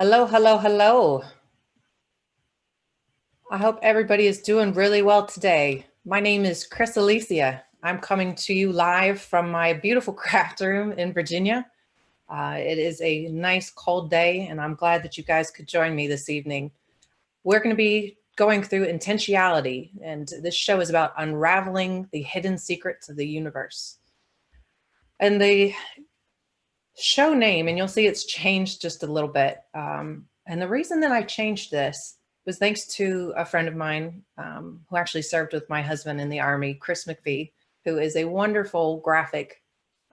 Hello, hello, hello. I hope everybody is doing really well today. My name is Chris Alicia. I'm coming to you live from my beautiful craft room in Virginia. It is a nice cold day, and I'm glad that you guys could join me this evening. We're going to be going through intentionality, and this show is about unraveling the hidden secrets of the universe. And the show name, and you'll see it's changed just a little bit. And the reason that I changed this was thanks to a friend of mine who actually served with my husband in the Army, Chris McVie, who is a wonderful graphic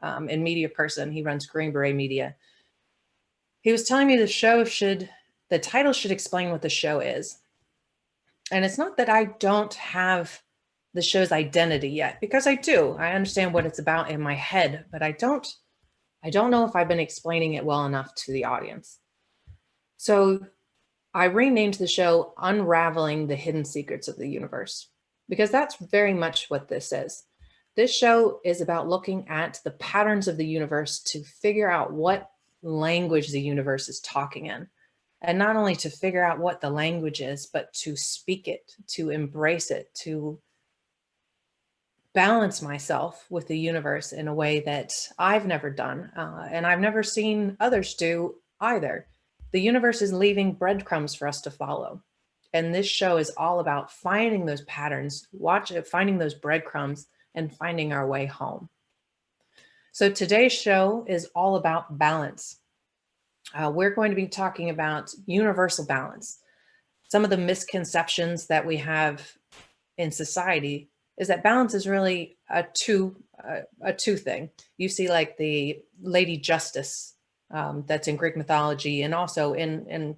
and media person. He runs Green Beret Media. He was telling me the title should explain what the show is. And it's not that I don't have the show's identity yet, because I do. I understand what it's about in my head, but I don't know if I've been explaining it well enough to the audience. So I renamed the show Unraveling the Hidden Secrets of the Universe, because that's very much what this is. This show is about looking at the patterns of the universe to figure out what language the universe is talking in. And not only to figure out what the language is, but to speak it, to embrace it, to balance myself with the universe in a way that I've never done, and I've never seen others do either. The universe is leaving breadcrumbs for us to follow. And this show is all about finding those patterns, finding those breadcrumbs, and finding our way home. So today's show is all about balance. We're going to be talking about universal balance. Some of the misconceptions that we have in society is that balance is really a two thing. You see, like the Lady Justice that's in Greek mythology, and also in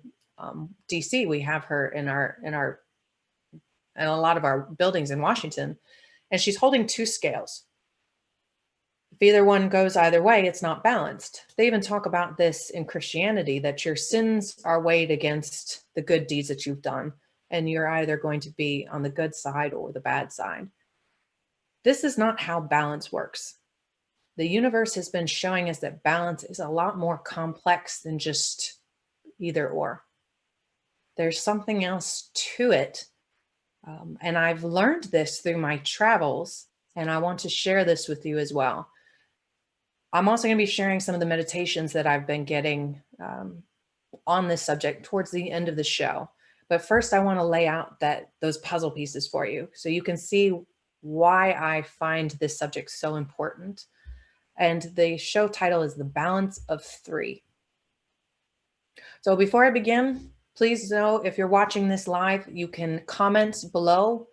DC, we have her in a lot of our buildings in Washington, and she's holding two scales. If either one goes either way, it's not balanced. They even talk about this in Christianity, that your sins are weighed against the good deeds that you've done, and you're either going to be on the good side or the bad side. This is not how balance works. The universe has been showing us that balance is a lot more complex than just either or. There's something else to it. And I've learned this through my travels, and I want to share this with you as well. I'm also going to be sharing some of the meditations that I've been getting on this subject towards the end of the show. But first, I want to lay out those puzzle pieces for you so you can see why I find this subject so important. And the show title is The Balance of Three. So before I begin, please know if you're watching this live, you can comment below.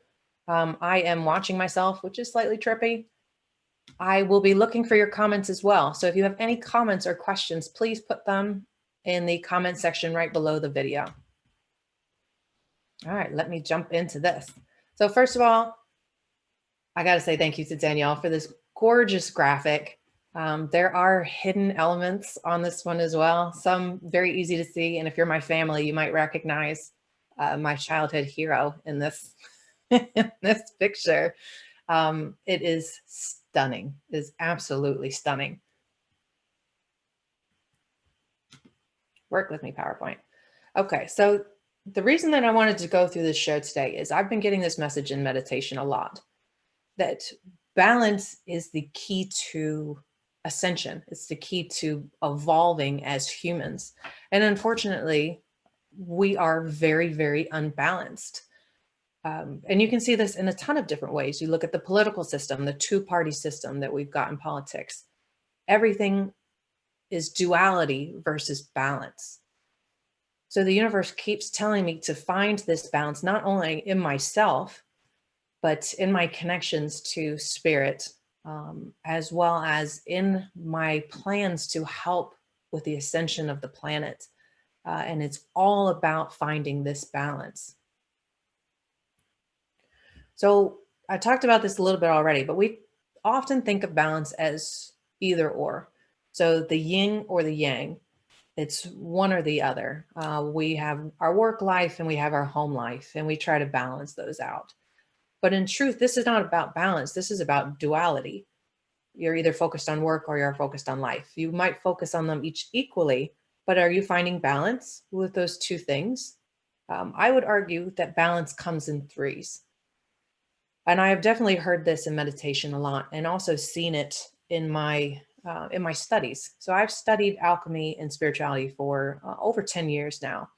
I am watching myself, which is slightly trippy. I will be looking for your comments as well. So if you have any comments or questions, please put them in the comment section right below the video. All right, let me jump into this. So first of all, I got to say thank you to Danielle for this gorgeous graphic. There are hidden elements on this one as well, some very easy to see. And if you're my family, you might recognize my childhood hero in this, in this picture. It is stunning. It is absolutely stunning. Work with me, PowerPoint. Okay, so the reason that I wanted to go through this show today is I've been getting this message in meditation a lot, that balance is the key to ascension. It's the key to evolving as humans. And unfortunately, we are very, very unbalanced. And you can see this in a ton of different ways. You look at the political system, the two-party system that we've got in politics. Everything is duality versus balance. So the universe keeps telling me to find this balance, not only in myself, but in my connections to spirit, as well as in my plans to help with the ascension of the planet. And it's all about finding this balance. So I talked about this a little bit already, but we often think of balance as either or. So the yin or the yang, it's one or the other. We have our work life and we have our home life, and we try to balance those out. But in truth, this is not about balance. This is about duality. You're either focused on work or you're focused on life. You might focus on them each equally, But are you finding balance with those two things? I would argue that balance comes in threes. And I have definitely heard this in meditation a lot, and also seen it in my studies. So I've studied alchemy and spirituality for over 10 years now.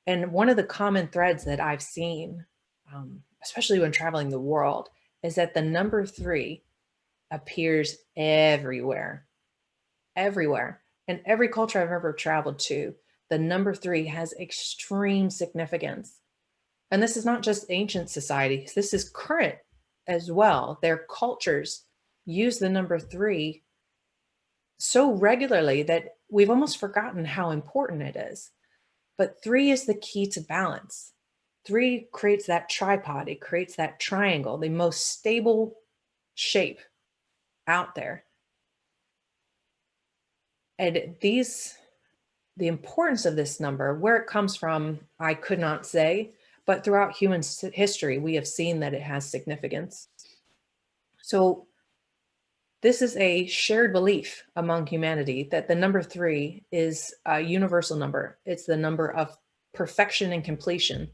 And one of the common threads that I've seen, especially when traveling the world, is that the number three appears everywhere, everywhere. In every culture I've ever traveled to, the number three has extreme significance. And this is not just ancient societies, this is current as well. Their cultures use the number three so regularly that we've almost forgotten how important it is. But three is the key to balance. Three creates that tripod, it creates that triangle, the most stable shape out there. And the importance of this number, where it comes from, I could not say, but throughout human history, we have seen that it has significance. So this is a shared belief among humanity that the number three is a universal number. It's the number of perfection and completion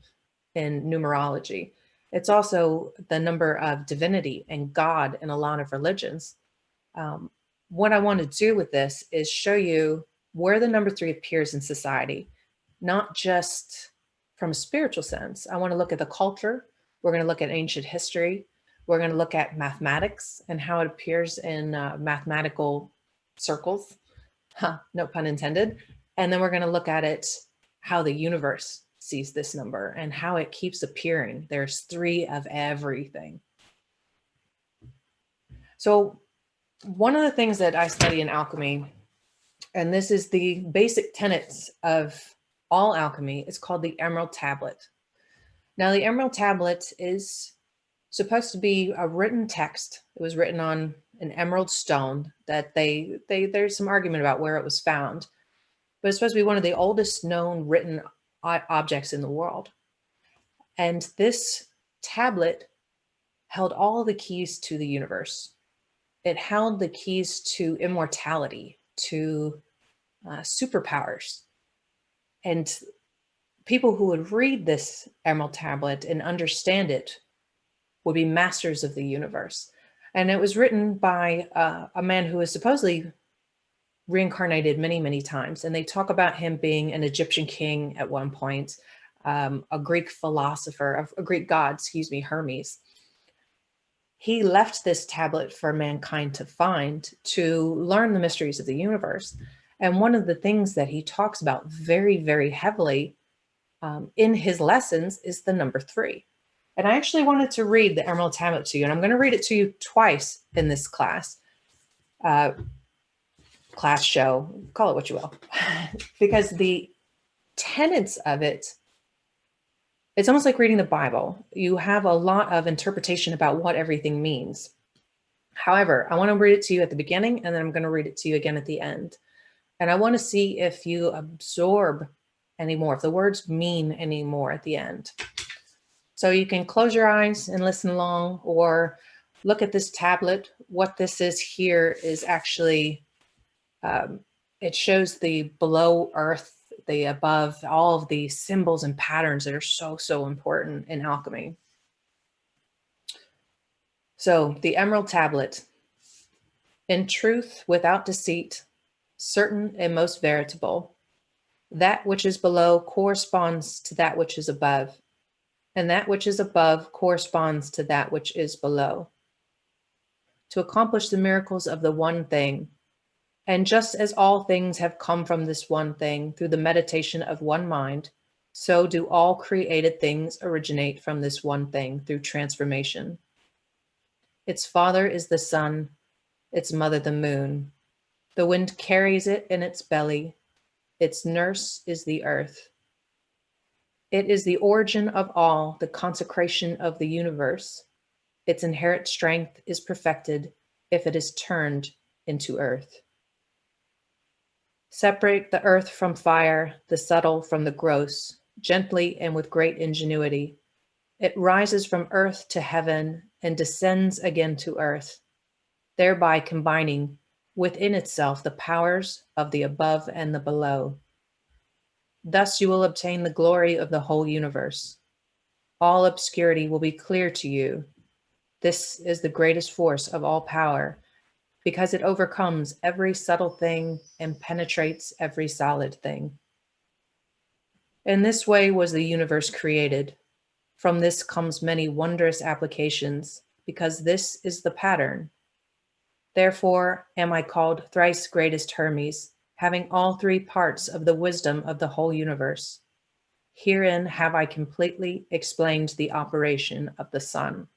in numerology. It's also the number of divinity and God in a lot of religions. Um, what I want to do with this is show you where the number three appears in society, not just from a spiritual sense. I want to look at the culture. We're going to look at ancient history. We're going to look at mathematics and how it appears in mathematical circles, no pun intended. And then we're going to look at it, how the universe sees this number and how it keeps appearing. There's three of everything. So one of the things that I study in alchemy, and this is the basic tenets of all alchemy, is called the Emerald Tablet. Now, the Emerald Tablet is supposed to be a written text. It was written on an emerald stone that there's some argument about where it was found, but it's supposed to be one of the oldest known written objects in the world. And this tablet held all the keys to the universe. It held the keys to immortality, to superpowers. And people who would read this Emerald Tablet and understand it would be masters of the universe. And it was written by a man who was supposedly reincarnated many, many times. And they talk about him being an Egyptian king at one point, a Greek philosopher, a Greek god, excuse me, Hermes. He left this tablet for mankind to find, to learn the mysteries of the universe. And one of the things that he talks about very, very heavily in his lessons is the number three. And I actually wanted to read the Emerald Tablet to you, and I'm going to read it to you twice in this class show, call it what you will, because the tenets of it, it's almost like reading the Bible. You have a lot of interpretation about what everything means. However, I want to read it to you at the beginning, and then I'm going to read it to you again at the end. And I want to see if you absorb any more, if the words mean any more at the end. So you can close your eyes and listen along, or look at this tablet. What this is here is actually, it shows the below earth, the above, all of the symbols and patterns that are so, so important in alchemy. So the Emerald Tablet. In truth, without deceit, certain and most veritable, that which is below corresponds to that which is above, and that which is above corresponds to that which is below. To accomplish the miracles of the one thing, and just as all things have come from this one thing through the meditation of one mind, so do all created things originate from this one thing through transformation. Its father is the sun, its mother the moon. The wind carries it in its belly. Its nurse is the earth. It is the origin of all, the consecration of the universe. Its inherent strength is perfected if it is turned into earth. Separate the earth from fire, the subtle from the gross, gently and with great ingenuity. It rises from earth to heaven and descends again to earth, thereby combining within itself the powers of the above and the below. Thus you will obtain the glory of the whole universe. All obscurity will be clear to you. This is the greatest force of all power, because it overcomes every subtle thing and penetrates every solid thing. In this way was the universe created. From this comes many wondrous applications, because this is the pattern. Therefore am I called thrice greatest Hermes, having all three parts of the wisdom of the whole universe. Herein have I completely explained the operation of the sun.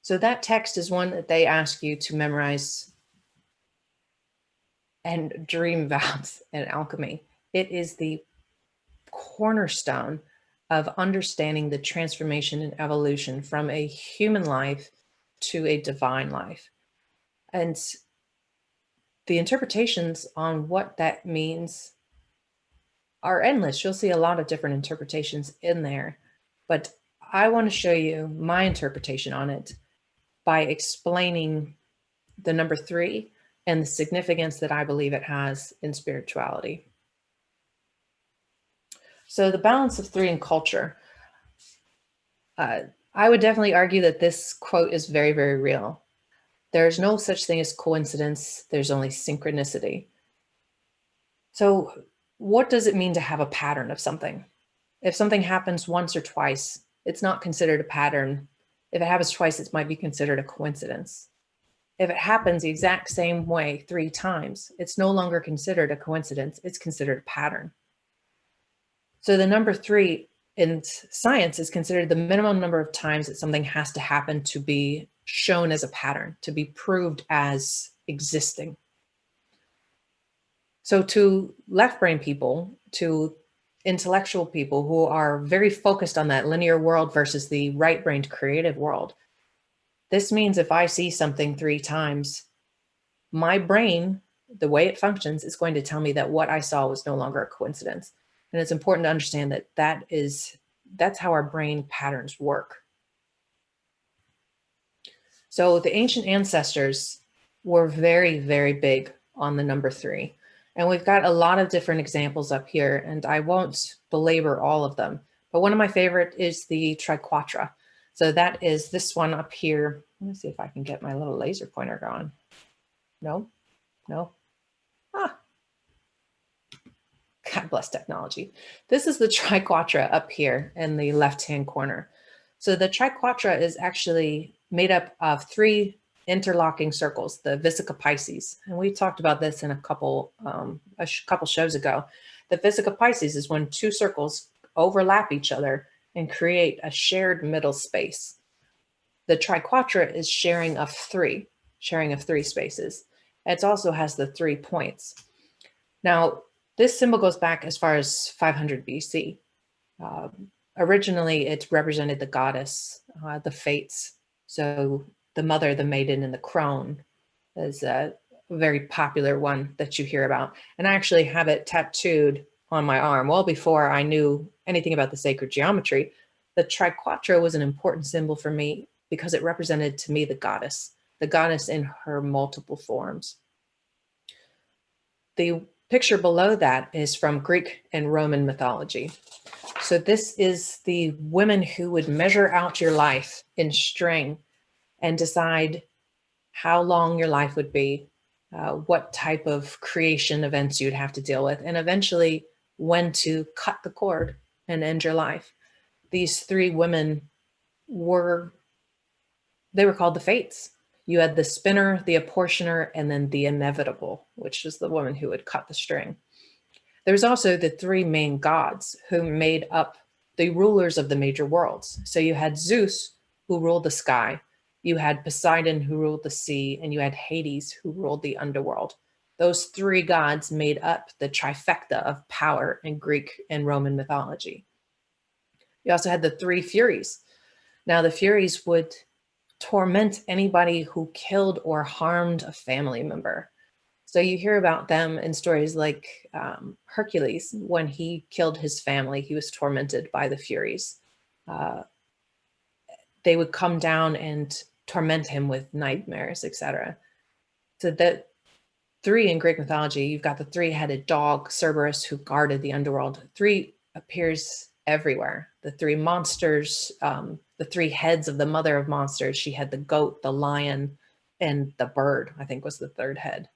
So that text is one that they ask you to memorize and dream about in alchemy. It is the cornerstone of understanding the transformation and evolution from a human life to a divine life. And the interpretations on what that means are endless. You'll see a lot of different interpretations in there, but I want to show you my interpretation on it by explaining the number 3 and the significance that I believe it has in spirituality. So the balance of 3 in culture. I would definitely argue that this quote is very, very real. There's no such thing as coincidence. There's only synchronicity. So what does it mean to have a pattern of something? If something happens once or twice, it's not considered a pattern. If it happens twice, it might be considered a coincidence. If it happens the exact same way 3 times, it's no longer considered a coincidence. It's considered a pattern. So the number 3 in science is considered the minimum number of times that something has to happen to be shown as a pattern, to be proved as existing. So to left brain people, to intellectual people who are very focused on that linear world versus the right brained creative world, this means if I see something 3 times, my brain, the way it functions, is going to tell me that what I saw was no longer a coincidence. And it's important to understand that that's how our brain patterns work. So the ancient ancestors were very, very big on the number 3. And we've got a lot of different examples up here, and I won't belabor all of them. But one of my favorite is the triquetra. So that is this one up here. Let me see if I can get my little laser pointer going. No. Ah, God bless technology. This is the triquetra up here in the left-hand corner. So the triquetra is actually made up of 3 interlocking circles, the Vesica Pisces. And we talked about this in a couple shows ago. The Vesica Pisces is when 2 circles overlap each other and create a shared middle space. The triquetra is sharing of 3 spaces. It also has the 3 points. Now, this symbol goes back as far as 500 BC. Originally, it represented the goddess, the fates. So the mother, the maiden, and the crone is a very popular one that you hear about. And I actually have it tattooed on my arm. Well, before I knew anything about the sacred geometry, the triquetra was an important symbol for me because it represented to me the goddess in her multiple forms. The picture below that is from Greek and Roman mythology. So this is the women who would measure out your life in string and decide how long your life would be, what type of creation events you'd have to deal with, and eventually when to cut the cord and end your life. These 3 women were called the fates. You had the spinner, the apportioner, and then the inevitable, which is the woman who would cut the string. There's also the 3 main gods who made up the rulers of the major worlds. So you had Zeus, who ruled the sky. You had Poseidon, who ruled the sea, and you had Hades, who ruled the underworld. Those 3 gods made up the trifecta of power in Greek and Roman mythology. You also had the 3 Furies. Now, the Furies would torment anybody who killed or harmed a family member. So you hear about them in stories like Hercules. When he killed his family, he was tormented by the Furies. They would come down and torment him with nightmares, etc. So that three in Greek mythology, you've got the three-headed dog, Cerberus, who guarded the underworld. Three appears everywhere. The three monsters, the three heads of the mother of monsters. She had the goat, the lion, and the bird, I think was the third head.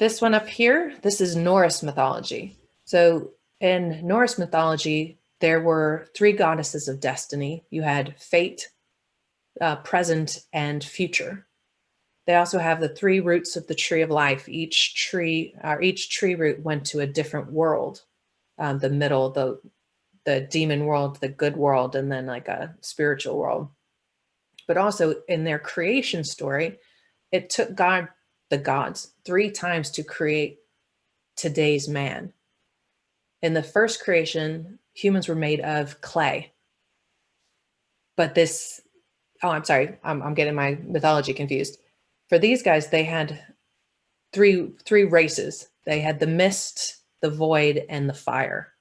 This one up here, this is Norse mythology. So in Norse mythology, there were three goddesses of destiny. You had fate, present, and future. They also have the three roots of the tree of life. Each tree root went to a different world. The middle, the demon world, the good world, and then like a spiritual world. But also in their creation story, it took the gods, 3 times to create today's man. In the first creation, humans were made of clay. But I'm sorry, I'm getting my mythology confused. For these guys, they had three races. They had the mist, the void, and the fire.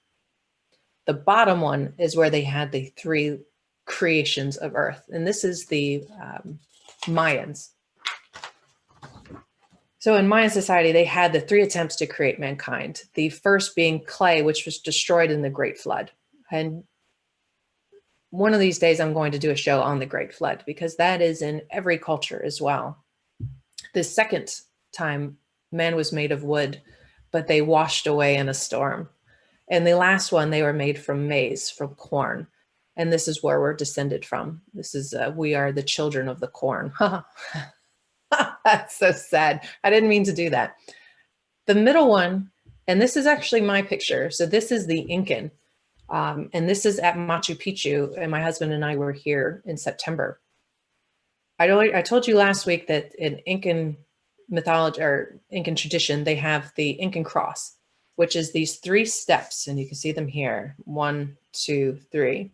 The bottom one is where they had the 3 creations of Earth. And this is the Mayans. So in Mayan society, they had the 3 attempts to create mankind. The first being clay, which was destroyed in the Great Flood. And one of these days, I'm going to do a show on the Great Flood because that is in every culture as well. The second time, man was made of wood, but they washed away in a storm. And the last one, they were made from maize, from corn. And this is where we're descended from. This is, we are the children of the corn. That's so sad. I didn't mean to do that. The middle one, and this is actually my picture. So this is the Incan. And this is at Machu Picchu. And my husband and I were here in September. I told you last week that in Incan mythology or Incan tradition, they have the Incan cross, which is these 3 steps. And you can see them here, 1, 2, 3.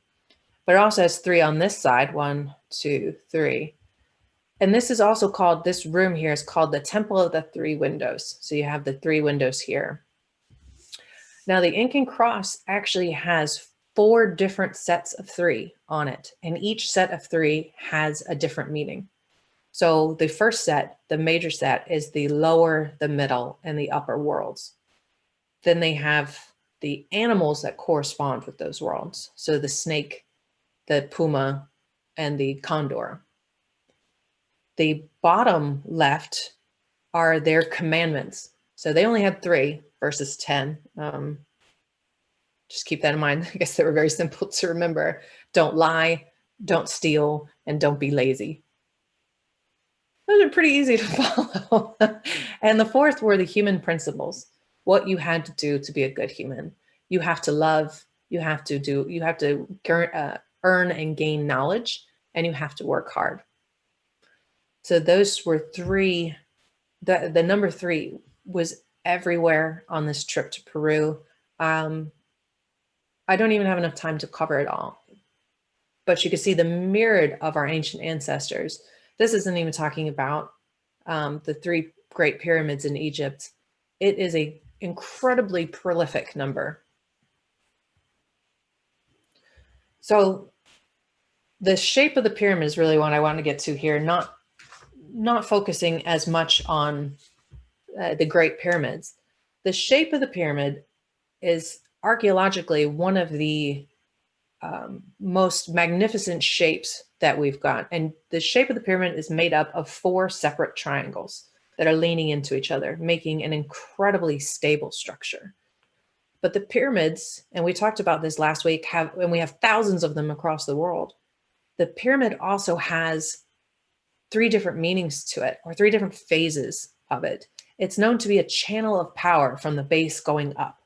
But it also has 3 on this side, 1, 2, 3. And this is also called, this room here is called the Temple of the 3 Windows. So you have the 3 windows here. Now the Incan cross actually has 4 different sets of 3 on it. And each set of 3 has a different meaning. So the first set, the major set, is the lower, the middle, and the upper worlds. Then they have the animals that correspond with those worlds. So the snake, the puma, and the condor. The bottom left are their commandments. So they only had 3 versus 10. Just keep that in mind. I guess they were very simple to remember. Don't lie, don't steal, and don't be lazy. Those are pretty easy to follow. And the 4th were the human principles. What you had to do to be a good human. You have to love, you have to earn and gain knowledge, and you have to work hard. So those were 3, the number 3 was everywhere on this trip to Peru. I don't even have enough time to cover it all, but you can see the myriad of our ancient ancestors. This isn't even talking about the 3 great pyramids in Egypt. It is an incredibly prolific number. So the shape of the pyramid is really what I want to get to here, not focusing as much on the Great Pyramids. The shape of the pyramid is archaeologically one of the most magnificent shapes that we've got. And the shape of the pyramid is made up of 4 separate triangles that are leaning into each other, making an incredibly stable structure. But the pyramids, and we talked about this last week, and we have thousands of them across the world. The pyramid also has 3 different meanings to it, or 3 different phases of it. It's known to be a channel of power from the base going up.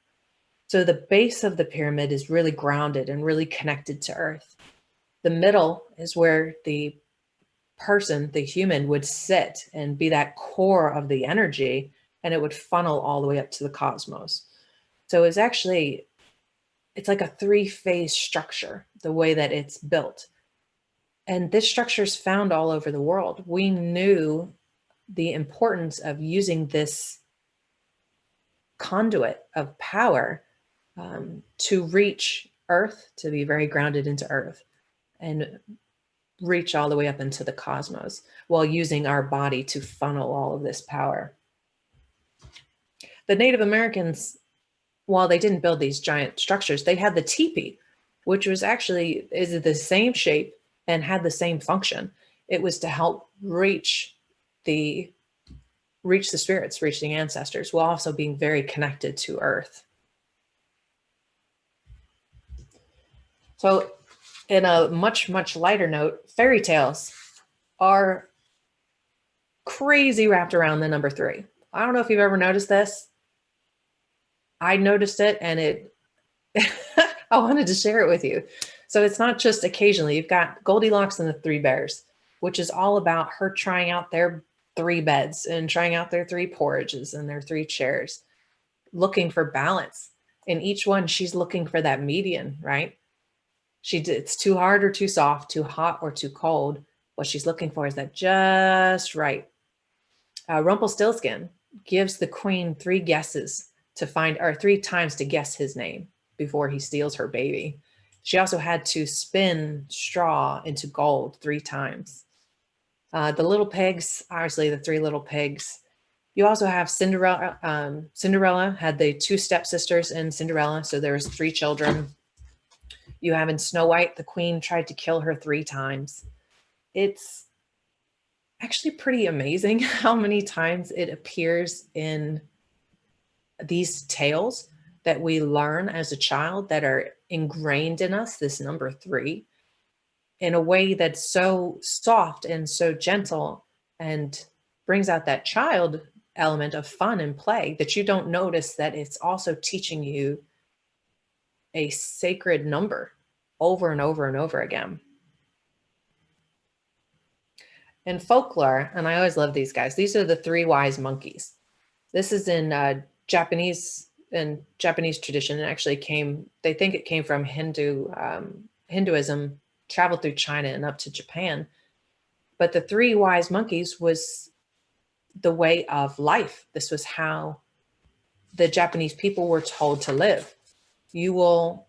So the base of the pyramid is really grounded and really connected to Earth. The middle is where the person, the human, would sit and be that core of the energy, and it would funnel all the way up to the cosmos. So it's like a 3-phase structure, the way that it's built. And this structure is found all over the world. We knew the importance of using this conduit of power to reach Earth, to be very grounded into Earth. And reach all the way up into the cosmos while using our body to funnel all of this power. The Native Americans, while they didn't build these giant structures, they had the teepee, which was actually is the same shape and had the same function. It was to help reach the spirits, reach the ancestors, while also being very connected to Earth. So in a much, much lighter note, fairy tales are crazy wrapped around the number 3. I don't know if you've ever noticed this. I noticed it, and I wanted to share it with you. So it's not just occasionally. You've got Goldilocks and the 3 Bears, which is all about her trying out their 3 beds and trying out their 3 porridges and their 3 chairs, looking for balance. In each one, she's looking for that median, right? It's too hard or too soft, too hot or too cold. What she's looking for is that just right. Rumpelstiltskin gives the queen 3 guesses to find, or 3 times to guess his name before he steals her baby. She also had to spin straw into gold 3 times. The little pigs, obviously the 3 little pigs. You also have Cinderella. Cinderella had the 2 stepsisters in Cinderella, so there was 3 children. You have in Snow White, the queen tried to kill her 3 times. It's actually pretty amazing how many times it appears in these tales that we learn as a child that are ingrained in us, this number 3, in a way that's so soft and so gentle and brings out that child element of fun and play that you don't notice that it's also teaching you a sacred number over and over and over again. In folklore, and I always love these guys, these are the 3 wise monkeys. This is in Japanese tradition. It actually they think it came from Hinduism, traveled through China and up to Japan. But the 3 wise monkeys was the way of life. This was how the Japanese people were told to live. You will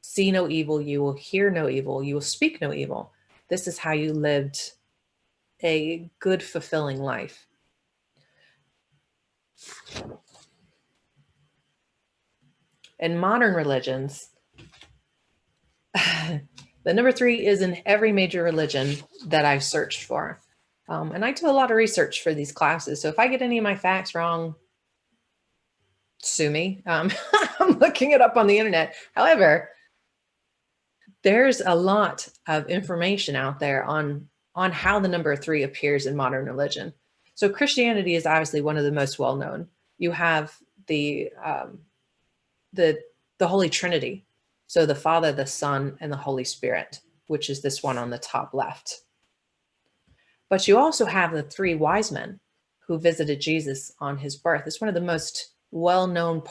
see no evil, you will hear no evil, you will speak no evil. This is how you lived a good, fulfilling life. In modern religions, the number 3 is in every major religion that I've searched for. And I do a lot of research for these classes. So if I get any of my facts wrong, sue me. I'm looking it up on the internet. However, there's a lot of information out there on how the number 3 appears in modern religion. So Christianity is obviously one of the most well-known. You have the Holy Trinity. So the Father, the Son, and the Holy Spirit, which is this one on the top left. But you also have the 3 wise men who visited Jesus on his birth. It's one of the most well-known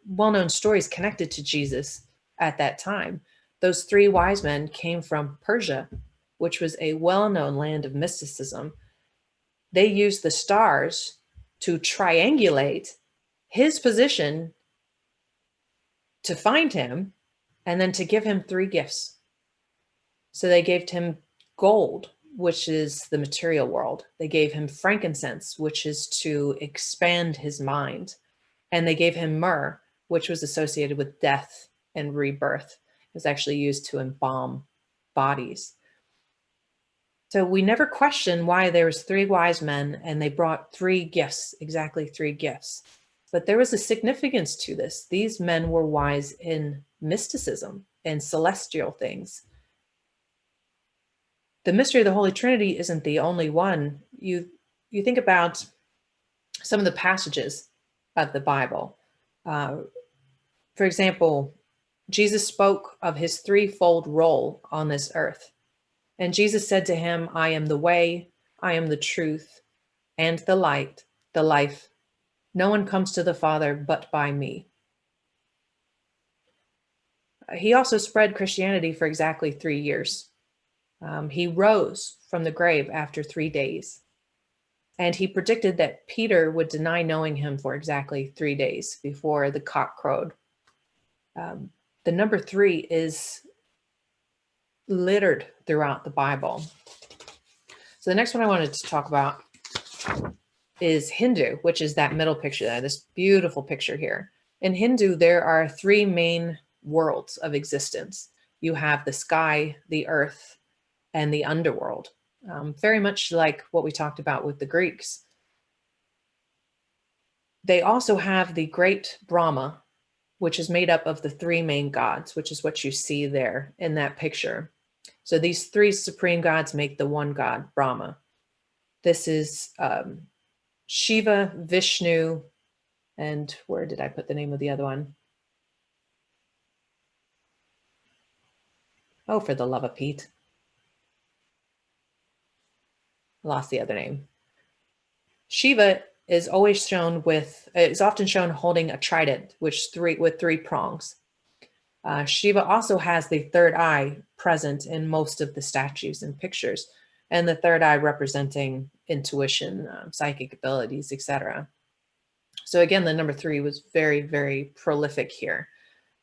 well-known stories connected to Jesus at that time. Those 3 wise men came from Persia, which was a well-known land of mysticism. They used the stars to triangulate his position to find him and then to give him 3 gifts. So they gave him gold, which is the material world. They gave him frankincense, which is to expand his mind. And they gave him myrrh, which was associated with death and rebirth. It was actually used to embalm bodies. So we never question why there was 3 wise men and they brought 3 gifts, exactly 3 gifts. But there was a significance to this. These men were wise in mysticism and celestial things. The mystery of the Holy Trinity isn't the only one. You think about some of the passages of the Bible. For example, Jesus spoke of his 3-fold role on this earth. And Jesus said to him, I am the way, I am the truth, and the light, the life. No one comes to the Father but by me. He also spread Christianity for exactly 3 years. He rose from the grave after 3 days. And he predicted that Peter would deny knowing him for exactly 3 days before the cock crowed. The number 3 is littered throughout the Bible. So the next one I wanted to talk about is Hindu, which is that middle picture there, this beautiful picture here. In Hindu, there are three main worlds of existence. You have the sky, the earth, and the underworld. Very much like what we talked about with the Greeks. They also have the great Brahma, which is made up of the three main gods, which is what you see there in that picture. So these three supreme gods make the one god, Brahma. This is Shiva, Vishnu, and where did I put the name of the other one? Oh, for the love of Pete. I lost the other name. Shiva is always shown is often shown holding a trident, with three prongs. Shiva also has the third eye present in most of the statues and pictures, and the third eye representing intuition, psychic abilities, etc. So again, the number 3 was very, very prolific here.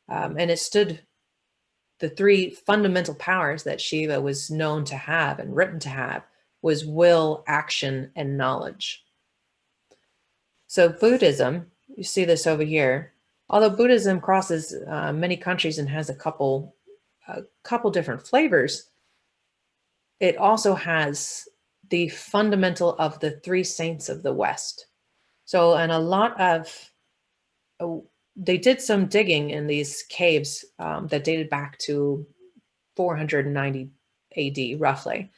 And it stood the three fundamental powers that Shiva was known to have and written to have was will, action, and knowledge. So Buddhism, you see this over here, although Buddhism crosses many countries and has a couple different flavors, it also has the fundamental of the three saints of the West. So, and a lot of, they did some digging in these caves that dated back to 490 AD, roughly.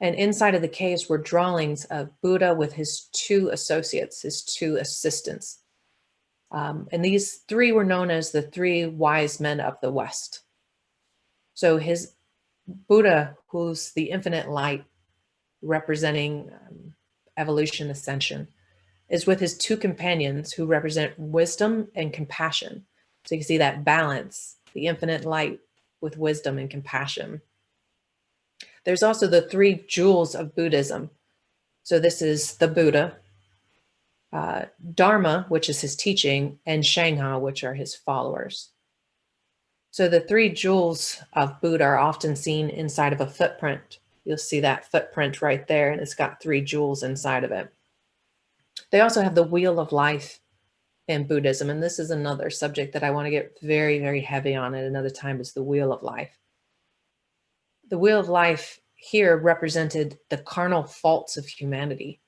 And inside of the caves were drawings of Buddha with his two associates, his two assistants. And these three were known as the three wise men of the West. So his Buddha, who's the infinite light representing evolution, ascension, is with his two companions who represent wisdom and compassion. So you can see that balance, the infinite light with wisdom and compassion. There's also the three jewels of Buddhism. So this is the Buddha, Dharma, which is his teaching, and Shangha, which are his followers. So the three jewels of Buddha are often seen inside of a footprint. You'll see that footprint right there, and it's got three jewels inside of it. They also have the wheel of life in Buddhism, and this is another subject that I want to get very, very heavy on at another time, is the wheel of life. The wheel of life here represented the carnal faults of humanity.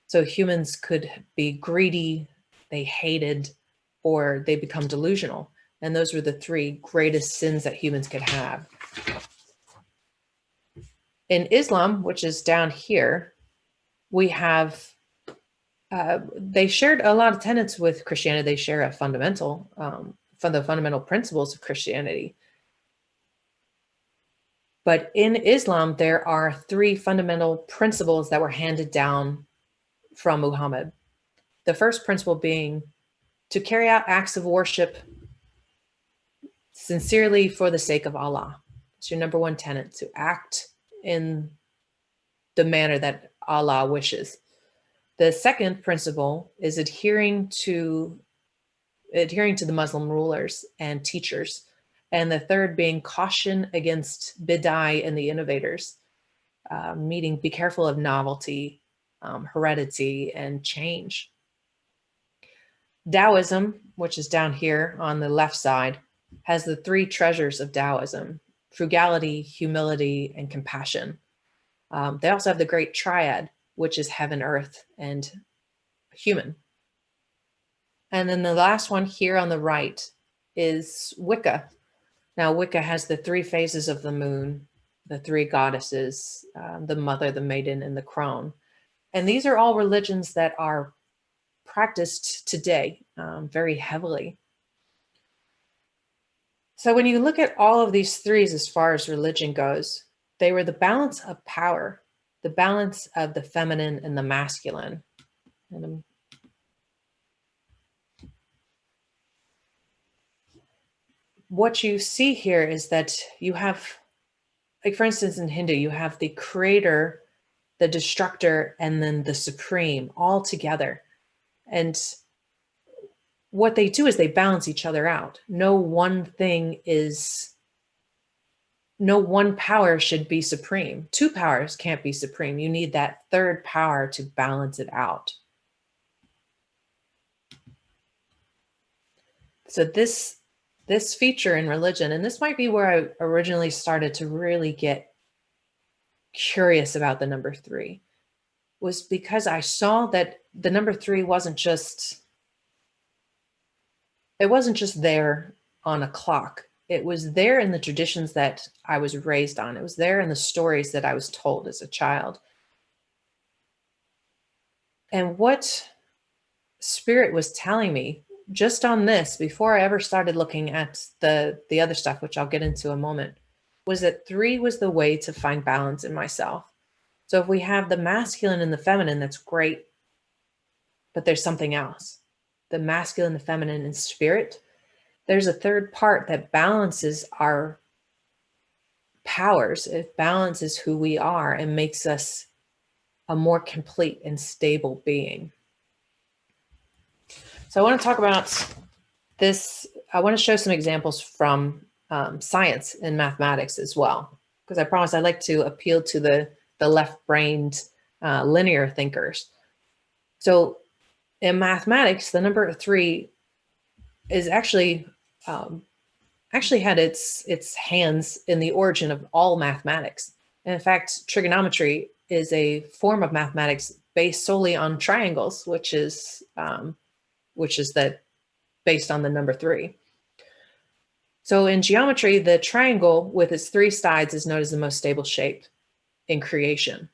So humans could be greedy, they hated, or they become delusional. And those were the three greatest sins that humans could have. In Islam, which is down here, we have, they shared a lot of tenets with Christianity. They share a fundamental, from the fundamental principles of Christianity. But in Islam, there are three fundamental principles that were handed down from Muhammad. The first principle being to carry out acts of worship sincerely for the sake of Allah. It's your number one tenet, to act in the manner that Allah wishes. The second principle is adhering to the Muslim rulers and teachers. And the third being caution against bid'ah and the innovators, meaning be careful of novelty, heredity, and change. Taoism, which is down here on the left side, has the three treasures of Taoism: frugality, humility, and compassion. They also have the great Triad, which is heaven, earth, and human. And then the last one here on the right is Wicca. Now, Wicca has the three phases of the moon, the three goddesses, the mother, the maiden, and the crone. And these are all religions that are practiced today very heavily. So when you look at all of these threes as far as religion goes, they were the balance of power, the balance of the feminine and the masculine. And what you see here is that you have, like for instance, in Hindu, you have the creator, the destructor, and then the supreme all together. And what they do is they balance each other out. No one thing is no one power should be supreme. Two powers can't be supreme. You need that third power to balance it out. So this feature in religion, and this might be where I originally started to really get curious about the number three, was because I saw that the number three it wasn't just there on a clock. It was there in the traditions that I was raised on. It was there in the stories that I was told as a child. And what spirit was telling me just on this, before I ever started looking at the other stuff, which I'll get into in a moment, was that three was the way to find balance in myself. So if we have the masculine and the feminine, that's great, but there's something else. The masculine, the feminine, and spirit, there's a third part that balances our powers. It balances who we are and makes us a more complete and stable being. So I want to talk about this. I want to show some examples from science and mathematics as well, because I promise I like to appeal to the left-brained linear thinkers. So in mathematics, the number three is actually had its hands in the origin of all mathematics. And in fact, trigonometry is a form of mathematics based solely on triangles, which is that based on the number three. So in geometry, the triangle with its three sides is known as the most stable shape in creation.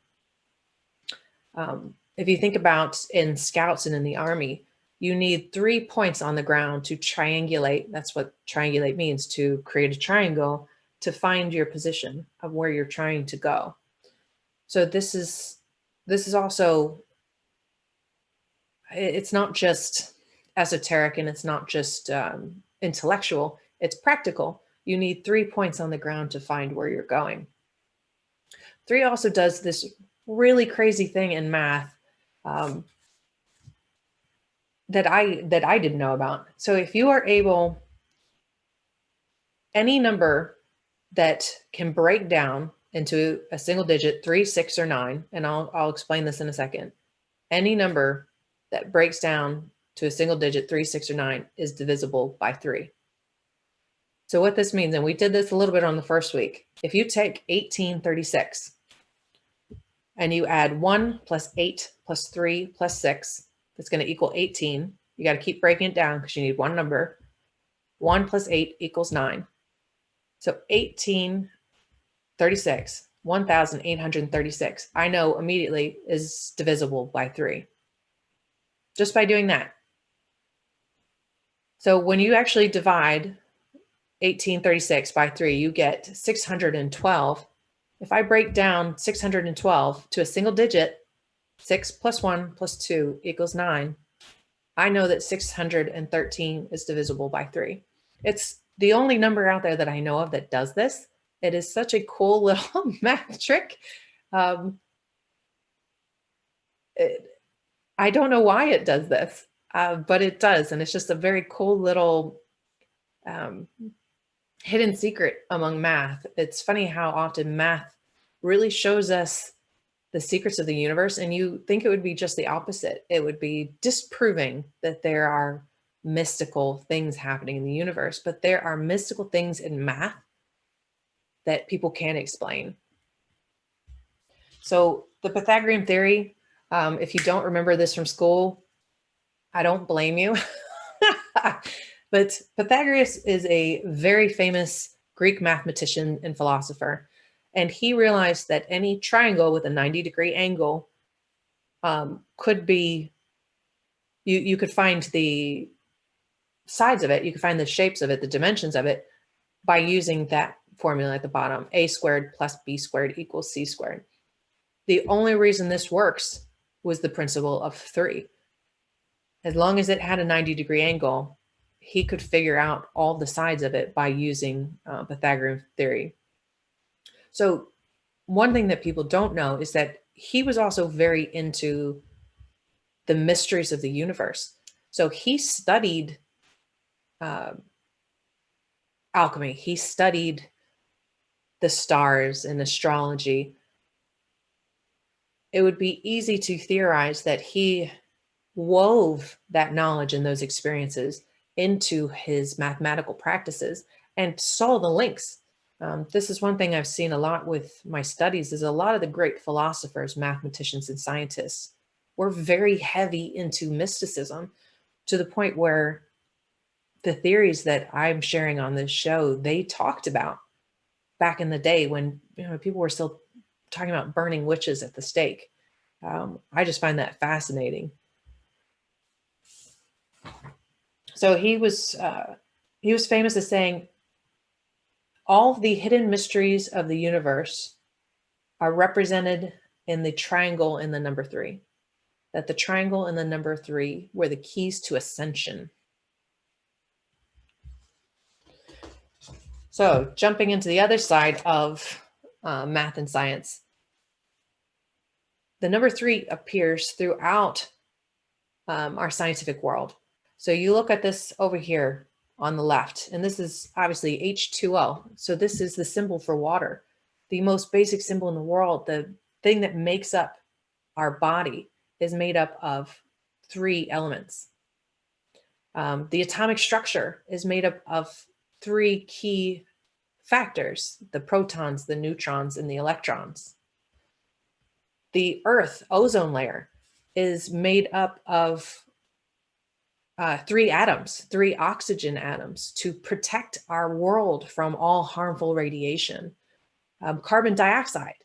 If you think about in scouts and in the army, you need 3 points on the ground to triangulate. That's what triangulate means, to create a triangle to find your position of where you're trying to go. So this is also, it's not just esoteric and it's not just intellectual, it's practical. You need 3 points on the ground to find where you're going. Three also does this really crazy thing in math that I didn't know about. So if you are able, any number that can break down into a single digit, 3, 6, or 9, and I'll explain this in a second. Any number that breaks down to a single digit, 3, 6, or 9, is divisible by 3. So what this means, and we did this a little bit on the first week, if you take 1836 and you add 1 plus 8 plus 3 plus 6, that's going to equal 18. You got to keep breaking it down because you need one number. 1 plus 8 equals 9. So 1836, 1836, I know immediately is divisible by 3. Just by doing that. So when you actually divide 1836 by 3, you get 612. If I break down 612 to a single digit, 6 plus 1 plus 2 equals 9, I know that 613 is divisible by 3. It's the only number out there that I know of that does this. It is such a cool little math trick. I don't know why it does this, but it does. And it's just a very cool little hidden secret among math. It's funny how often math really shows us the secrets of the universe, and you think it would be just the opposite. It would be disproving that there are mystical things happening in the universe, but there are mystical things in math that people can't explain. So the Pythagorean theory, if you don't remember this from school, I don't blame you. But Pythagoras is a very famous Greek mathematician and philosopher. And he realized that any triangle with a 90-degree angle could be, you could find the sides of it, you could find the shapes of it, the dimensions of it, by using that formula at the bottom, a squared plus b squared equals c squared. The only reason this works was the principle of 3. As long as it had a 90-degree angle, he could figure out all the sides of it by using Pythagorean theory. So one thing that people don't know is that he was also very into the mysteries of the universe. So he studied alchemy. He studied the stars and astrology, it would be easy to theorize that he wove that knowledge and those experiences into his mathematical practices and saw the links. This is one thing I've seen a lot with my studies is a lot of the great philosophers, mathematicians, and scientists were very heavy into mysticism to the point where the theories that I'm sharing on this show, they talked about back in the day when people were still talking about burning witches at the stake. I just find that fascinating. So he was famous as saying, all the hidden mysteries of the universe are represented in the triangle in the number three. That the triangle and the number three were the keys to ascension. So jumping into the other side of math and science, the number three appears throughout our scientific world. So you look at this over here on the left, and this is obviously H2O. So this is the symbol for water, the most basic symbol in the world. The thing that makes up our body is made up of three elements. The atomic structure is made up of three key factors: the protons, the neutrons, and the electrons. The Earth ozone layer is made up of three atoms, three oxygen atoms to protect our world from all harmful radiation. Carbon dioxide,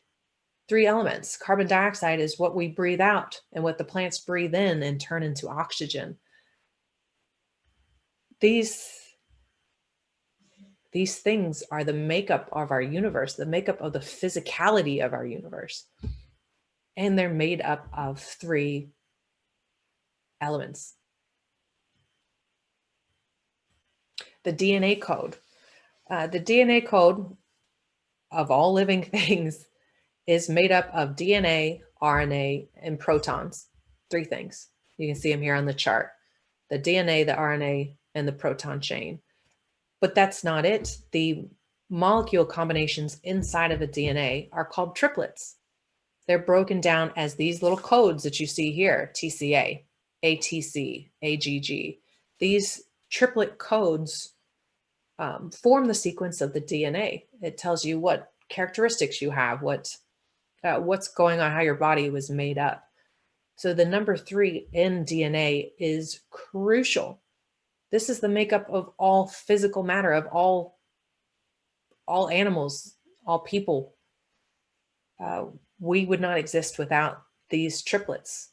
three elements. Carbon dioxide is what we breathe out and what the plants breathe in and turn into oxygen. These things are the makeup of our universe, the makeup of the physicality of our universe. And they're made up of three elements. The DNA code. The DNA code of all living things is made up of DNA, RNA, and protons. Three things. You can see them here on the chart. The DNA, the RNA, and the proton chain. But that's not it. The molecule combinations inside of the DNA are called triplets. They're broken down as these little codes that you see here: TCA, ATC, AGG. These triplet codes form the sequence of the DNA. It tells you what characteristics you have, what's going on, how your body was made up. So the number three in DNA is crucial. This is the makeup of all physical matter, of all animals, all people. We would not exist without these triplets.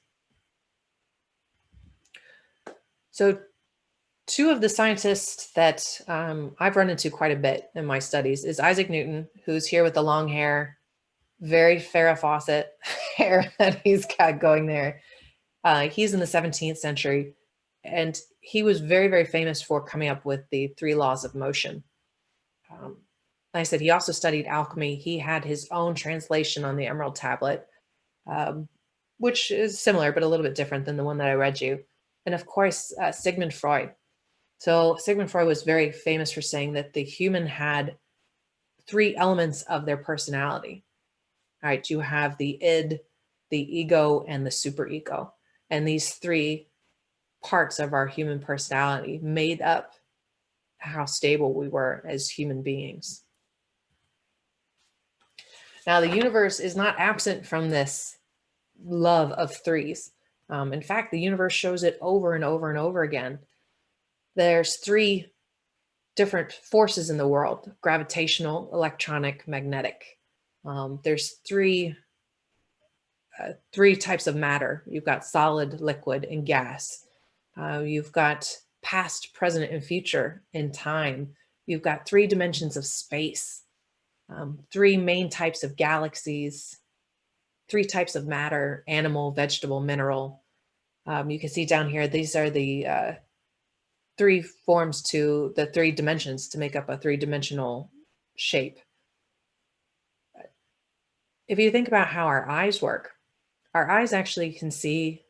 So two of the scientists that I've run into quite a bit in my studies is Isaac Newton, who's here with the long hair, very Farrah Fawcett hair that he's got going there. He's in the 17th century, and he was very, very famous for coming up with the three laws of motion. Like I said, he also studied alchemy. He had his own translation on the Emerald Tablet, which is similar, but a little bit different than the one that I read you. And of course, Sigmund Freud. So Sigmund Freud was very famous for saying that the human had three elements of their personality. All right, you have the id, the ego, and the superego. And these three parts of our human personality made up how stable we were as human beings. Now, the universe is not absent from this love of threes. In fact, the universe shows it over and over and over again. There's three different forces in the world: gravitational, electronic, magnetic. There's three types of matter. You've got solid, liquid, and gas. You've got past, present, and future in time. You've got three dimensions of space, three main types of galaxies, three types of matter: animal, vegetable, mineral. You can see down here, these are the three forms to the three dimensions to make up a three-dimensional shape. If you think about how our eyes work, our eyes actually can see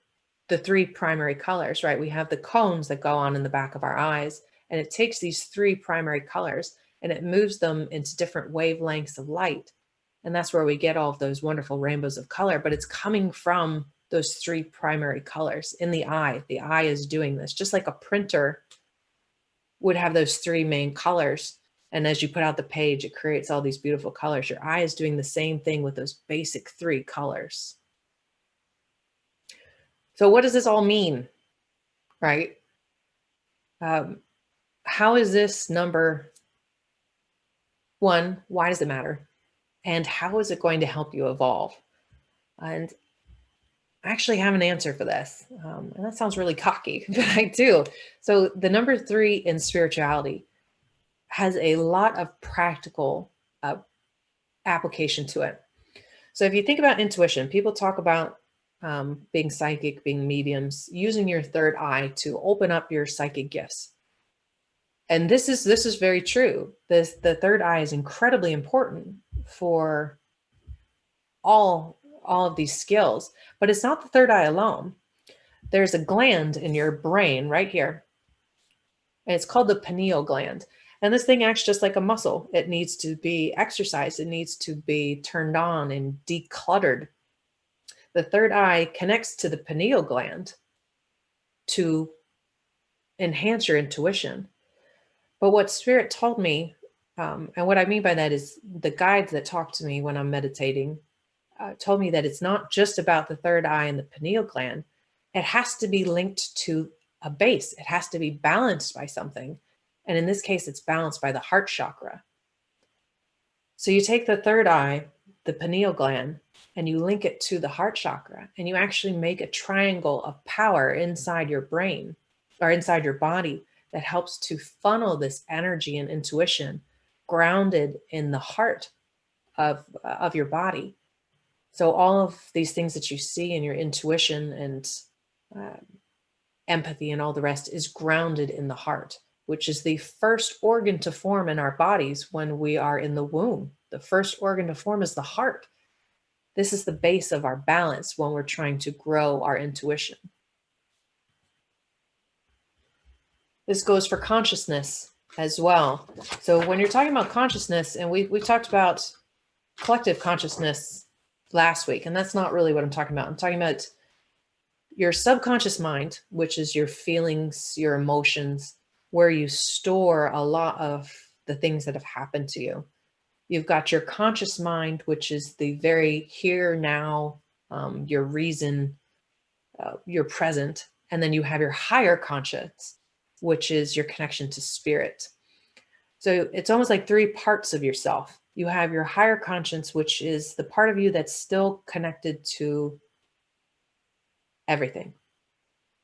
the three primary colors, right? We have the cones that go on in the back of our eyes, and it takes these three primary colors and it moves them into different wavelengths of light. And that's where we get all of those wonderful rainbows of color, but it's coming from those three primary colors in the eye. The eye is doing this, just like a printer would have those three main colors. And as you put out the page, it creates all these beautiful colors. Your eye is doing the same thing with those basic three colors. So what does this all mean, right? How is this number one? Why does it matter? And how is it going to help you evolve? And I actually have an answer for this. And that sounds really cocky, but I do. So the number 3 in spirituality has a lot of practical application to it. So if you think about intuition, people talk about being psychic, being mediums, using your third eye to open up your psychic gifts. And this is very true. The third eye is incredibly important for all of these skills, but it's not the third eye alone. There's a gland in your brain right here, and it's called the pineal gland. And this thing acts just like a muscle. It needs to be exercised. It needs to be turned on and decluttered. The third eye connects to the pineal gland to enhance your intuition. But what Spirit told me, and what I mean by that is the guides that talk to me when I'm meditating told me that it's not just about the third eye and the pineal gland. It has to be linked to a base. It has to be balanced by something. And in this case, it's balanced by the heart chakra. So you take the third eye, the pineal gland, and you link it to the heart chakra, and you actually make a triangle of power inside your brain or inside your body that helps to funnel this energy and intuition grounded in the heart of your body. So all of these things that you see in your intuition and empathy and all the rest is grounded in the heart, which is the first organ to form in our bodies when we are in the womb. The first organ to form is the heart. This is the base of our balance when we're trying to grow our intuition. This goes for consciousness as well. So when you're talking about consciousness, and we talked about collective consciousness last week, and that's not really what I'm talking about. I'm talking about your subconscious mind, which is your feelings, your emotions, where you store a lot of the things that have happened to you. You've got your conscious mind, which is the very here, now, your reason, your present. And then you have your higher conscious, which is your connection to spirit. So it's almost like three parts of yourself. You have your higher conscience, which is the part of you that's still connected to everything.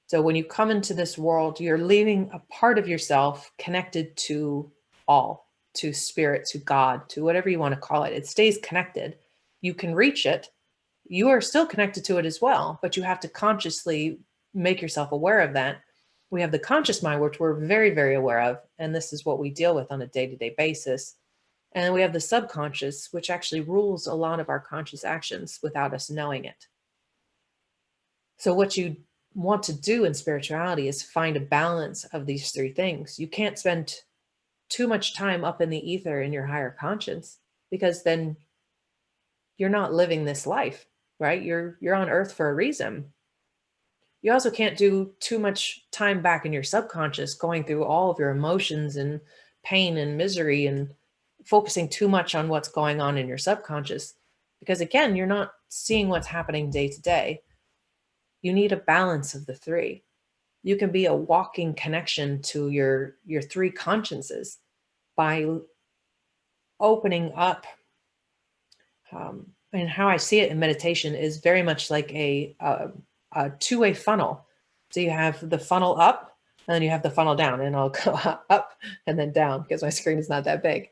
So when you come into this world, you're leaving a part of yourself connected to all, to spirit, to God, to whatever you want to call it. It stays connected. You can reach it. You are still connected to it as well, but you have to consciously make yourself aware of that. We have the conscious mind, which we're very, very aware of. And this is what we deal with on a day-to-day basis. And then we have the subconscious, which actually rules a lot of our conscious actions without us knowing it. So what you want to do in spirituality is find a balance of these three things. You can't spend too much time up in the ether in your higher conscience, because then you're not living this life, right? You're on earth for a reason. You also can't do too much time back in your subconscious, going through all of your emotions and pain and misery and focusing too much on what's going on in your subconscious, because again, you're not seeing what's happening day to day. You need a balance of the three. You can be a walking connection to your three consciences by opening up. And how I see it in meditation is very much like a two-way funnel. So you have the funnel up, and then you have the funnel down, and I'll go up and then down because my screen is not that big.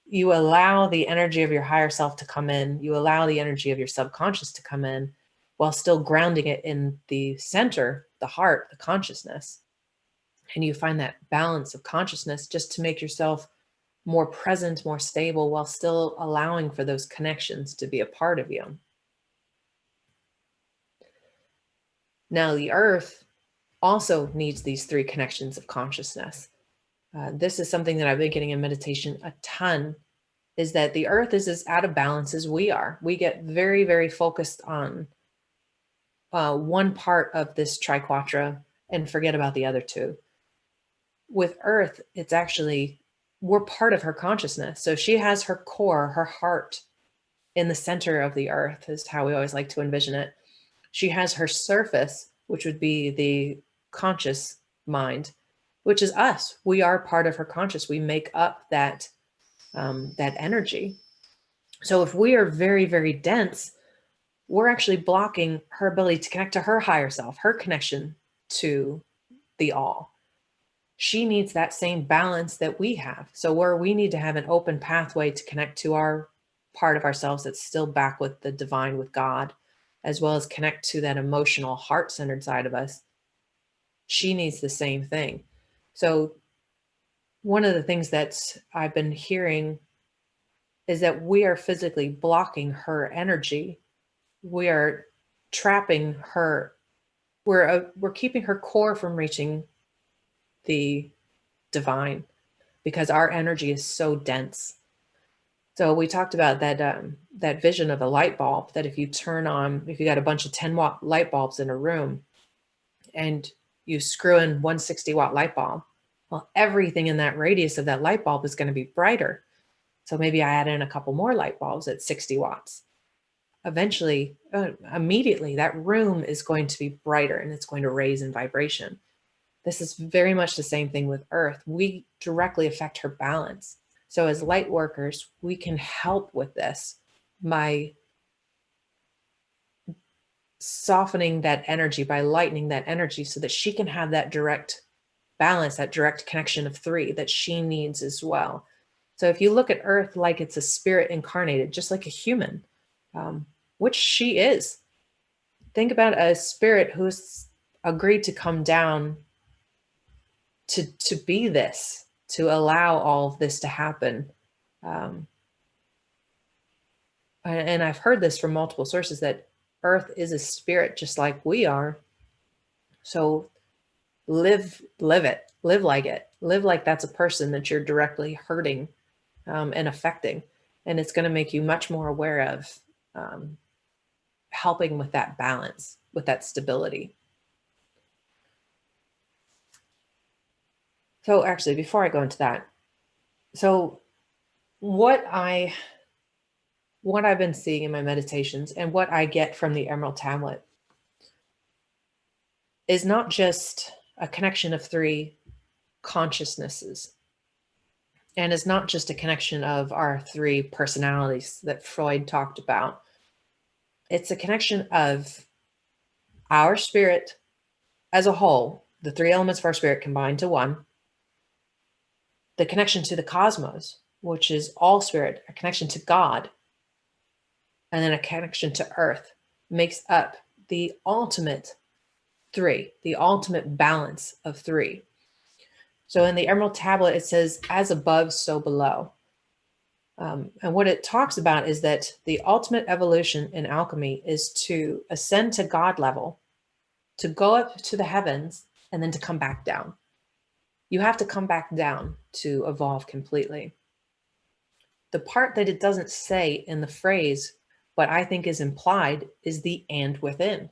You allow the energy of your higher self to come in. You allow the energy of your subconscious to come in while still grounding it in the center, the heart, the consciousness. And you find that balance of consciousness just to make yourself more present, more stable, while still allowing for those connections to be a part of you. Now, the earth also needs these three connections of consciousness. This is something that I've been getting in meditation a ton, is that the earth is as out of balance as we are. We get very, very focused on one part of this triquetra and forget about the other two. With earth, it's actually, we're part of her consciousness. So she has her core, her heart in the center of the earth, is how we always like to envision it. She has her surface, which would be the conscious mind, which is us. We are part of her conscious. We make up that that energy. So if we are very, very dense, we're actually blocking her ability to connect to her higher self, her connection to the all. She needs that same balance that we have. So where we need to have an open pathway to connect to our part of ourselves that's still back with the divine, with God, as well as connect to that emotional, heart-centered side of us, she needs the same thing. So one of the things that I've been hearing is that we are physically blocking her energy. We are trapping her. We're keeping her core from reaching the divine because our energy is so dense. So we talked about that vision of a light bulb, that if you turn on, if you got a bunch of 10-watt light bulbs in a room and you screw in 160-watt light bulb, well, everything in that radius of that light bulb is going to be brighter. So maybe I add in a couple more light bulbs at 60 watts. Eventually, immediately, that room is going to be brighter and it's going to raise in vibration. This is very much the same thing with Earth. We directly affect her balance. So as light workers, we can help with this by softening that energy, by lightening that energy so that she can have that direct balance, that direct connection of three that she needs as well. So if you look at Earth like it's a spirit incarnated, just like a human, which she is, think about a spirit who's agreed to come down to be this, to allow all of this to happen. And I've heard this from multiple sources, that Earth is a spirit just like we are. So live it, live like it, live like that's a person that you're directly hurting and affecting. And it's going to make you much more aware of helping with that balance, with that stability. So actually, before I go into that, so what I've been seeing in my meditations and what I get from the Emerald Tablet is not just a connection of three consciousnesses, and is not just a connection of our three personalities that Freud talked about. It's a connection of our spirit as a whole, the three elements of our spirit combined to one, the connection to the cosmos, which is all spirit, a connection to God, and then a connection to Earth, makes up the ultimate three, the ultimate balance of three. So in the Emerald Tablet, it says, as above, so below. And what it talks about is that the ultimate evolution in alchemy is to ascend to God level, to go up to the heavens, and then to come back down. You have to come back down to evolve completely. The part that it doesn't say in the phrase, but I think is implied, is the and within.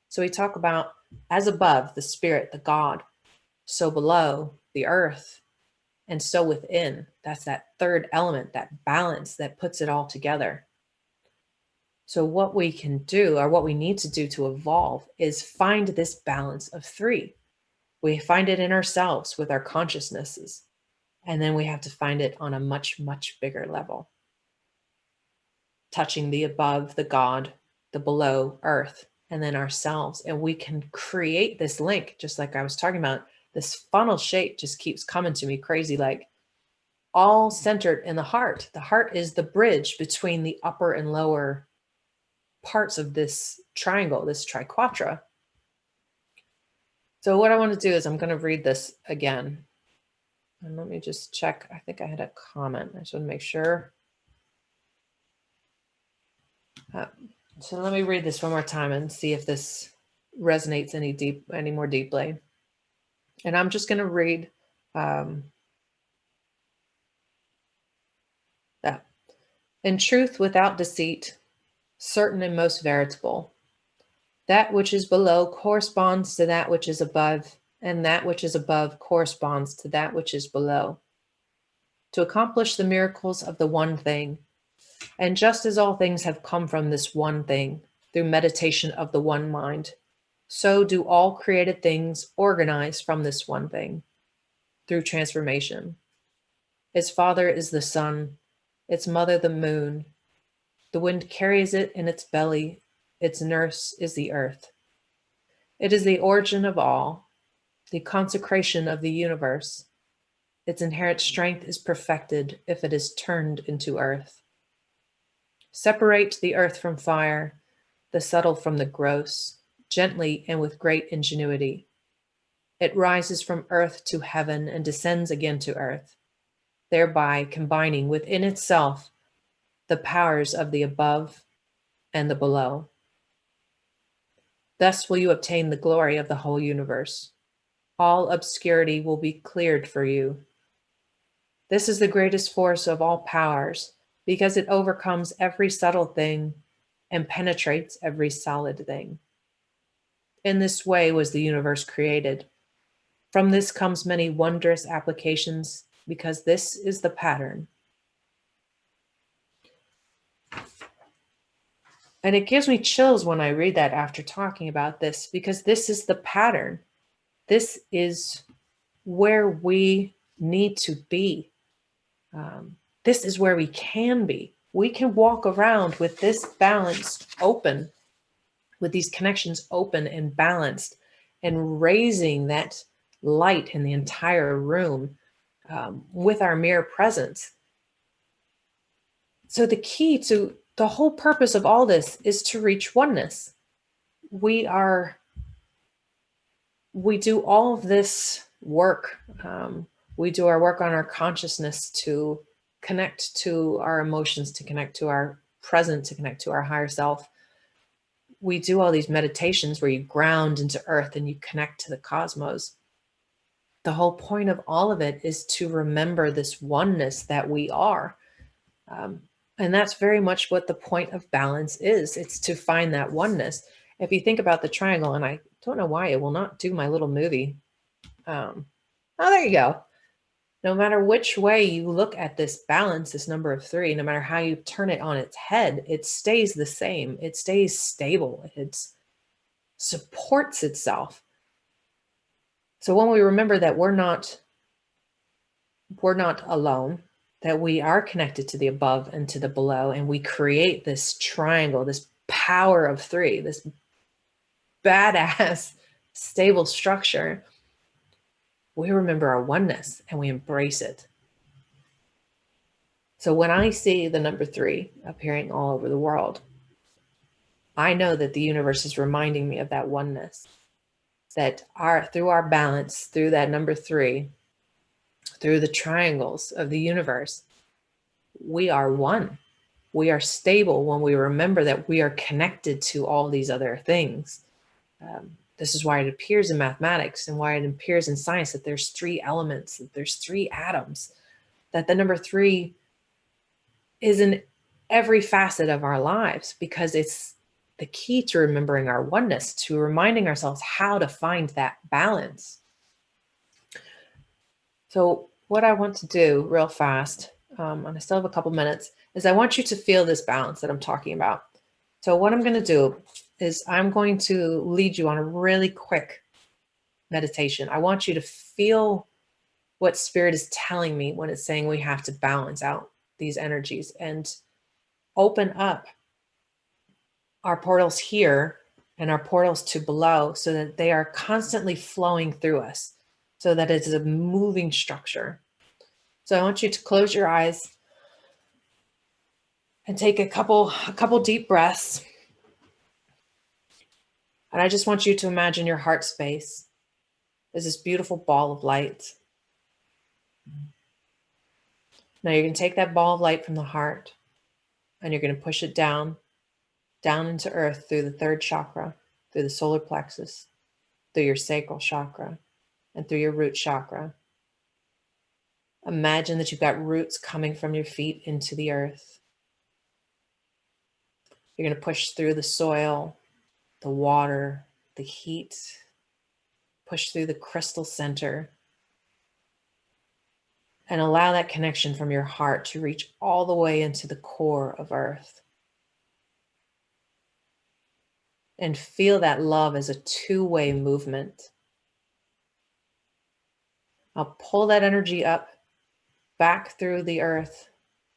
So we talk about as above, the spirit, the God, so below, the earth, and so within. That's that third element, that balance that puts it all together. So what we can do, or what we need to do to evolve, is find this balance of three. We find it in ourselves with our consciousnesses, and then we have to find it on a much, much bigger level, touching the above, the God, the below, earth, and then ourselves. And we can create this link, just like I was talking about. This funnel shape just keeps coming to me crazy, like all centered in the heart. The heart is the bridge between the upper and lower parts of this triangle, this triquetra. So what I want to do is I'm going to read this again. And let me just check. I think I had a comment. I just want to make sure. So let me read this one more time and see if this resonates any more deeply. And I'm just going to read In truth without deceit, certain and most veritable, that which is below corresponds to that which is above, and that which is above corresponds to that which is below, to accomplish the miracles of the one thing. And just as all things have come from this one thing, through meditation of the one mind, so do all created things organize from this one thing, through transformation. Its father is the sun, its mother the moon. The wind carries it in its belly, its nurse is the earth. It is the origin of all, the consecration of the universe. Its inherent strength is perfected if it is turned into earth. Separate the earth from fire, the subtle from the gross, gently and with great ingenuity. It rises from earth to heaven and descends again to earth, thereby combining within itself the powers of the above and the below. Thus will you obtain the glory of the whole universe. All obscurity will be cleared for you. This is the greatest force of all powers, because it overcomes every subtle thing and penetrates every solid thing. In this way was the universe created. From this comes many wondrous applications, because this is the pattern. And it gives me chills when I read that after talking about this, because this is the pattern. This is where we need to be. This is where we can be. We can walk around with this balance open, with these connections open and balanced, and raising that light in the entire room with our mere presence. So the key to the whole purpose of all this is to reach oneness. We do all of this work. We do our work on our consciousness to connect to our emotions, to connect to our present, to connect to our higher self. We do all these meditations where you ground into earth and you connect to the cosmos. The whole point of all of it is to remember this oneness that we are. And that's very much what the point of balance is. It's to find that oneness. If you think about the triangle, and I don't know why it will not do my little movie. Oh, there you go. No matter which way you look at this balance, this number of 3, no matter how you turn it on its head, it stays the same. It stays stable. It supports itself. So when we remember that we're not alone, that we are connected to the above and to the below, and we create this triangle, this power of 3, this badass stable structure, we remember our oneness and we embrace it. So when I see the number 3 appearing all over the world, I know that the universe is reminding me of that oneness, that through our balance, through that number 3, through the triangles of the universe, we are one. We are stable when we remember that we are connected to all these other things. This is why it appears in mathematics and why it appears in science that there's 3 elements, that there's 3 atoms, that the number 3 is in every facet of our lives, because it's the key to remembering our oneness, to reminding ourselves how to find that balance. So what I want to do real fast, and I still have a couple minutes, is I want you to feel this balance that I'm talking about. So what I'm going to do is I'm going to lead you on a really quick meditation. I want you to feel what spirit is telling me when it's saying we have to balance out these energies and open up our portals here and our portals to below, so that they are constantly flowing through us, so that it's a moving structure. So I want you to close your eyes and take a couple deep breaths. And I just want you to imagine your heart space as this beautiful ball of light. Now you're going to take that ball of light from the heart and you're going to push it down into earth through the 3rd chakra, through the solar plexus, through your sacral chakra, and through your root chakra. Imagine that you've got roots coming from your feet into the earth. You're going to push through the soil, the water, the heat, push through the crystal center, and allow that connection from your heart to reach all the way into the core of Earth. And feel that love as a two-way movement. I'll pull that energy up, back through the earth,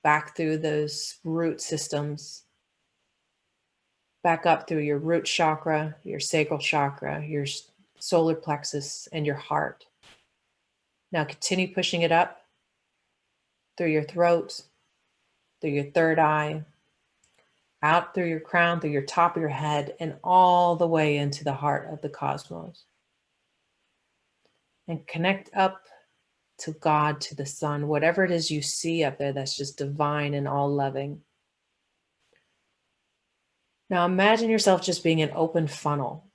back through those root systems, back up through your root chakra, your sacral chakra, your solar plexus, and your heart. Now continue pushing it up through your throat, through your third eye, out through your crown, through your top of your head, and all the way into the heart of the cosmos. And connect up to God, to the sun, whatever it is you see up there that's just divine and all loving. Now imagine yourself just being an open funnel.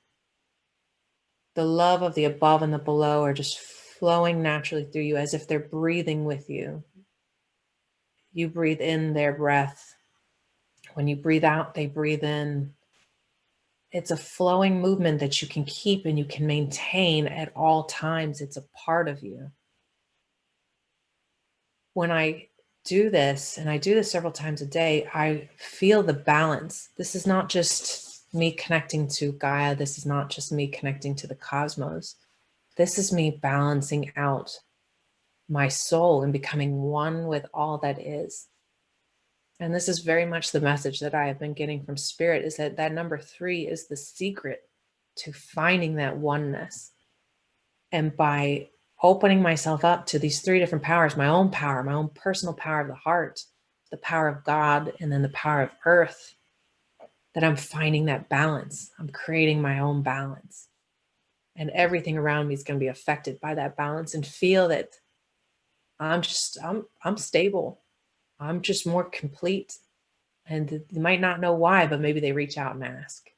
The love of the above and the below are just flowing naturally through you as if they're breathing with you. You breathe in their breath. When you breathe out, they breathe in. It's a flowing movement that you can keep and you can maintain at all times. It's a part of you. When I do this, and I do this several times a day, I feel the balance. This is not just me connecting to Gaia. This is not just me connecting to the cosmos. This is me balancing out my soul and becoming one with all that is. And this is very much the message that I have been getting from Spirit, is that number 3 is the secret to finding that oneness. And by opening myself up to these 3 different powers, my own power, my own personal power of the heart, the power of God, and then the power of earth, that I'm finding that balance. I'm creating my own balance. And everything around me is going to be affected by that balance, and feel that I'm stable. I'm just more complete. And you might not know why, but maybe they reach out and ask.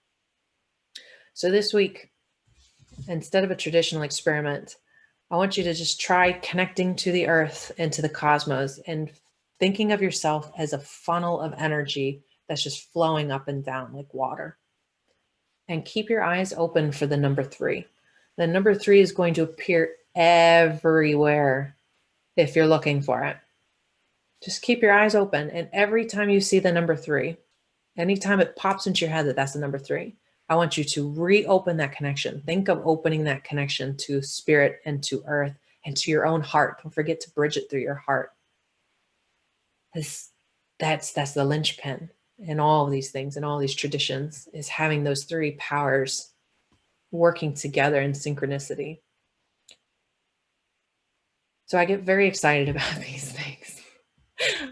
So this week, instead of a traditional experiment, I want you to just try connecting to the earth and to the cosmos and thinking of yourself as a funnel of energy that's just flowing up and down like water. And keep your eyes open for the number 3. The number 3 is going to appear everywhere if you're looking for it. Just keep your eyes open. And every time you see the number 3, anytime it pops into your head that that's the number 3, I want you to reopen that connection. Think of opening that connection to spirit and to earth and to your own heart. Don't forget to bridge it through your heart. That's the linchpin in all of these things and all these traditions, is having those 3 powers working together in synchronicity. So I get very excited about these things.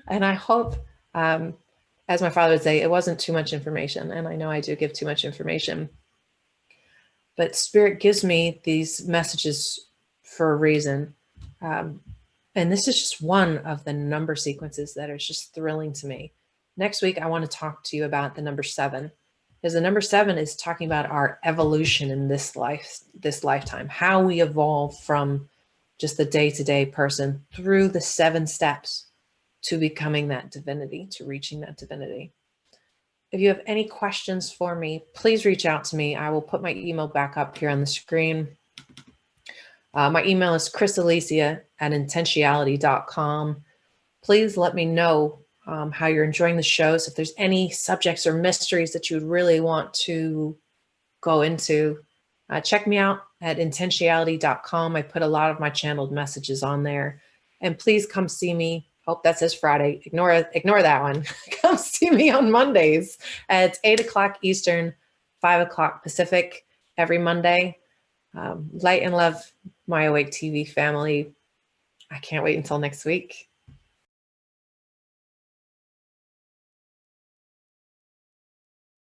And I hope, as my father would say, it wasn't too much information. And I know I do give too much information. But Spirit gives me these messages for a reason. And this is just one of the number sequences that are just thrilling to me. Next week, I want to talk to you about the number 7. Because the number 7 is talking about our evolution in this lifetime, how we evolve from just the day-to-day person through the 7 steps to becoming that divinity, to reaching that divinity. If you have any questions for me, please reach out to me. I will put my email back up here on the screen. My email is chrisalicia@intentiality.com. Please let me know how you're enjoying the shows. If there's any subjects or mysteries that you would really want to go into, check me out at intentiality.com. I put a lot of my channeled messages on there. And please come see me. Hope that says Friday. Ignore that one. Come see me on Mondays at 8 o'clock Eastern, 5 o'clock Pacific every Monday. Light and love, my Awake TV family. I can't wait until next week.